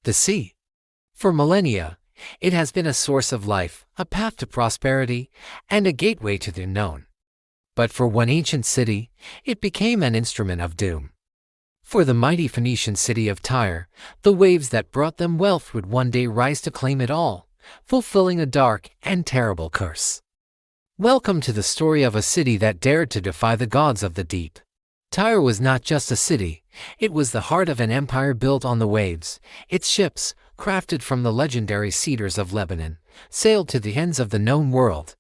The sea. For millennia, it has been a source of life, a path to prosperity, and a gateway to the unknown. But for one ancient city, it became an instrument of doom. For the mighty Phoenician city of Tyre, the waves that brought them wealth would one day rise to claim it all, fulfilling a dark and terrible curse. Welcome to the story of a city that dared to defy the gods of the deep. Tyre was not just a city, it was the heart of an empire built on the waves. Its ships, crafted from the legendary cedars of Lebanon, sailed to the ends of the known world.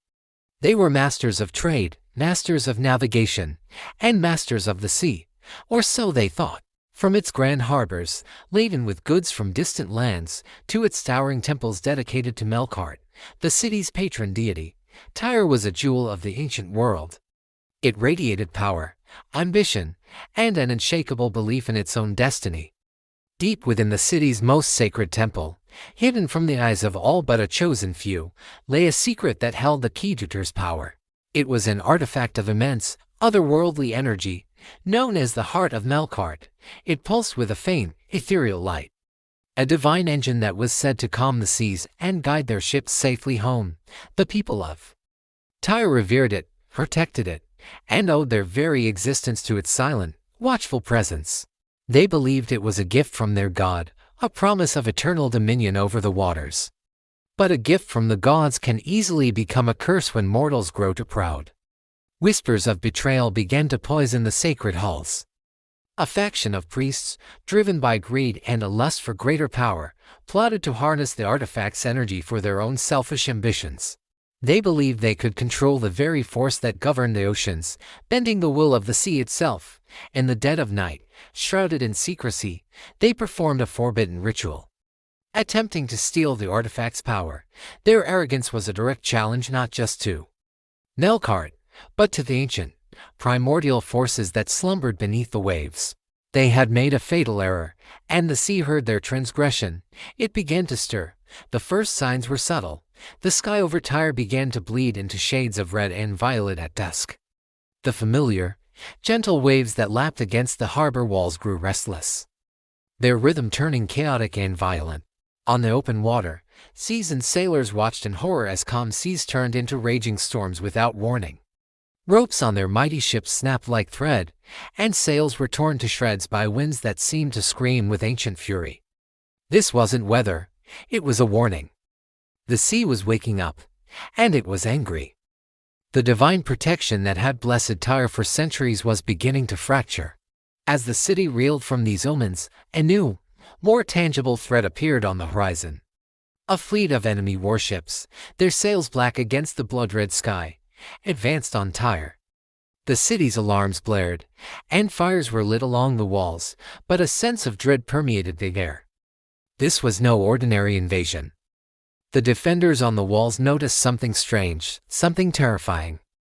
They were masters of trade, masters of navigation, and masters of the sea, or so they thought. From its grand harbors, laden with goods from distant lands, to its towering temples dedicated to Melqart, the city's patron deity, Tyre was a jewel of the ancient world. It radiated power, ambition, and an unshakable belief in its own destiny. Deep within the city's most sacred temple, hidden from the eyes of all but a chosen few, lay a secret that held the key to Tyre's power. It was an artifact of immense, otherworldly energy, known as the Heart of Melqart. It pulsed with a faint, ethereal light. A divine engine that was said to calm the seas and guide their ships safely home. The people of Tyre revered it, protected it, and owed their very existence to its silent, watchful presence. They believed it was a gift from their god, a promise of eternal dominion over the waters. But a gift from the gods can easily become a curse when mortals grow too proud. Whispers of betrayal began to poison the sacred halls. A faction of priests, driven by greed and a lust for greater power, plotted to harness the artifact's energy for their own selfish ambitions. They believed they could control the very force that governed the oceans, bending the will of the sea itself. In the dead of night, shrouded in secrecy, they performed a forbidden ritual. Attempting to steal the artifact's power, their arrogance was a direct challenge not just to Melqart, but to the ancient, primordial forces that slumbered beneath the waves. They had made a fatal error, and the sea heard their transgression. It began to stir. The first signs were subtle. The sky over Tyre began to bleed into shades of red and violet at dusk. The familiar, gentle waves that lapped against the harbor walls grew restless, their rhythm turning chaotic and violent. On the open water, seasoned sailors watched in horror as calm seas turned into raging storms without warning. Ropes on their mighty ships snapped like thread, and sails were torn to shreds by winds that seemed to scream with ancient fury. This wasn't weather, it was a warning. The sea was waking up, and it was angry. The divine protection that had blessed Tyre for centuries was beginning to fracture. As the city reeled from these omens, a new, more tangible threat appeared on the horizon. A fleet of enemy warships, their sails black against the blood-red sky, advanced on Tyre. The city's alarms blared, and fires were lit along the walls, but a sense of dread permeated the air. This was no ordinary invasion. The defenders on the walls noticed something strange, something terrifying.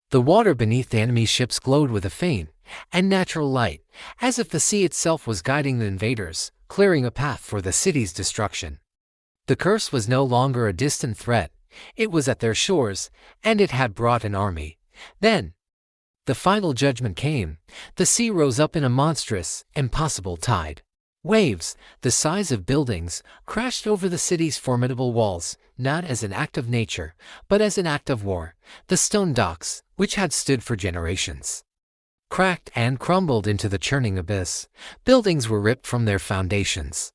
The water beneath the enemy ships glowed with a faint, unnatural light, as if the sea itself was guiding the invaders, clearing a path for the city's destruction. The curse was no longer a distant threat, it was at their shores, and it had brought an army. Then, the final judgment came. The sea rose up in a monstrous, impossible tide. Waves, the size of buildings, crashed over the city's formidable walls, not as an act of nature, but as an act of war. The stone docks, which had stood for generations, cracked and crumbled into the churning abyss. Buildings were ripped from their foundations,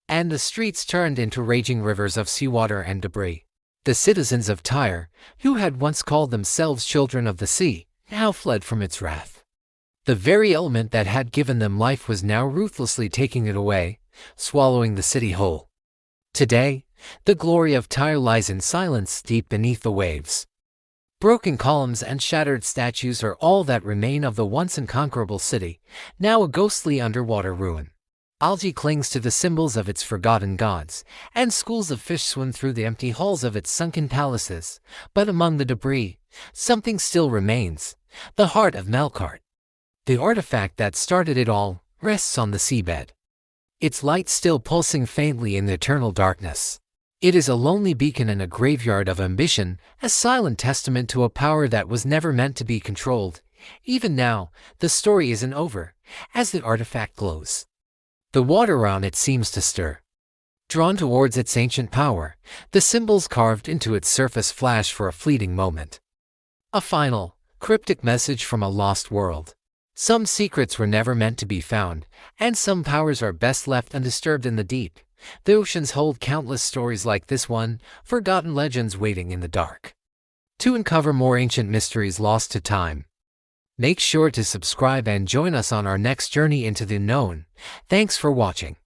and the streets turned into raging rivers of seawater and debris. The citizens of Tyre, who had once called themselves children of the sea, now fled from its wrath. The very element that had given them life was now ruthlessly taking it away, swallowing the city whole. Today, the glory of Tyre lies in silence deep beneath the waves. Broken columns and shattered statues are all that remain of the once unconquerable city, now a ghostly underwater ruin. Algae clings to the symbols of its forgotten gods, and schools of fish swim through the empty halls of its sunken palaces. But among the debris, something still remains, the heart of Melqart. The artifact that started it all rests on the seabed, its light still pulsing faintly in the eternal darkness. It is a lonely beacon in a graveyard of ambition, a silent testament to a power that was never meant to be controlled. Even now, the story isn't over, as the artifact glows. The water around it seems to stir. drawn towards its ancient power, the symbols carved into its surface flash for a fleeting moment. A final, cryptic message from a lost world. Some secrets were never meant to be found, and some powers are best left undisturbed in the deep. The oceans hold countless stories like this one, forgotten legends waiting in the dark. To uncover more ancient mysteries lost to time, make sure to subscribe and join us on our next journey into the unknown. Thanks for watching.